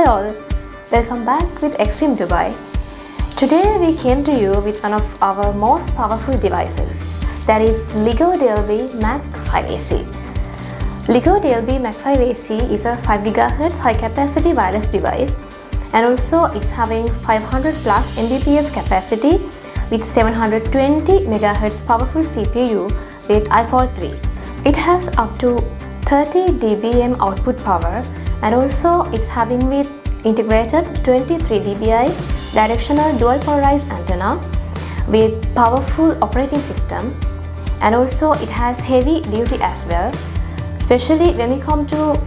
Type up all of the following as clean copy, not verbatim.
Hi all, welcome back with XTREAM Dubai. Today we came to you with one of our most powerful devices, that is Ligo DLB MACH 5AC. Ligo DLB MACH 5AC is a 5 GHz high capacity wireless device, and also it's having 500 plus Mbps capacity with 720 MHz powerful CPU with iCore 3. It has up to 30 dBm output power, and also it's having with integrated 23 dBi directional dual polarized antenna with powerful operating system, and also it has heavy duty as well. Especially when we come to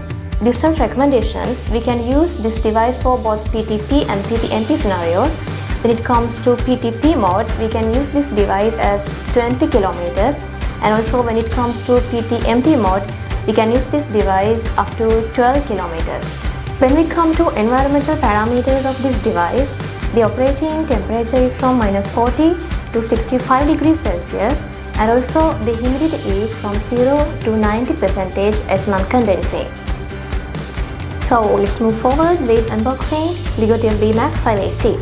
distance recommendations, we can use this device for both PTP and PTNP scenarios. When it comes to PTP mode, we can use this device as 20 kilometers, and also when it comes to PTMP mode, we can use this device up to 12 kilometers. When we come to environmental parameters of this device, the operating temperature is from -40 to 65 degrees Celsius, and also the humidity is from 0 to 90% as non-condensing. So let's move forward with unboxing Ligo DLB MACH 5AC.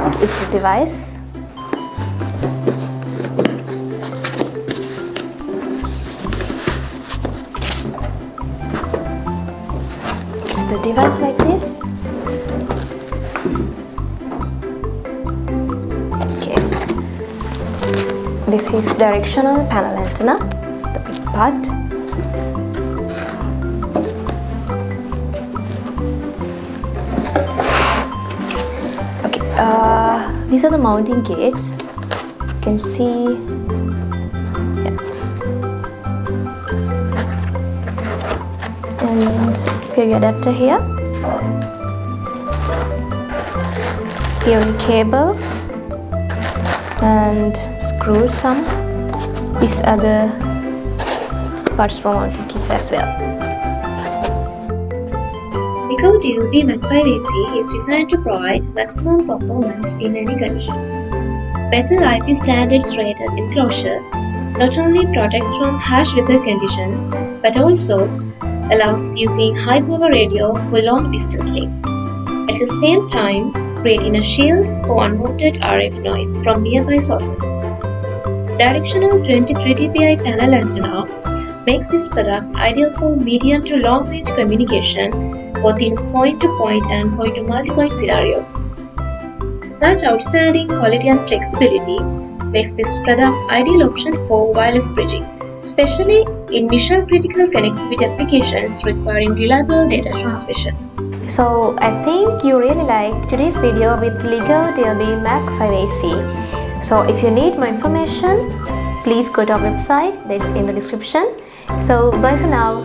This is the device. It's the device like this. Okay. This is directional panel antenna, the big part. These are the mounting gates. You can see, yeah. And POV adapter here. POV cable and screws some. These are the parts for mounting kits as well. Ligo DLB MACH 5AC is designed to provide maximum performance in any conditions. Better IP standards rated enclosure not only protects from harsh weather conditions but also allows using high power radio for long distance links. At the same time, creating a shield for unwanted RF noise from nearby sources. Directional 23 dBi panel antenna makes this product ideal for medium to long range communication both in point-to-point and point-to-multipoint scenario. Such outstanding quality and flexibility makes this product ideal option for wireless bridging, especially in mission-critical connectivity applications requiring reliable data transmission. So I think you really liked today's video with Ligo DLB MACH 5AC. So if you need more information, please go to our website that's in the description. So bye for now.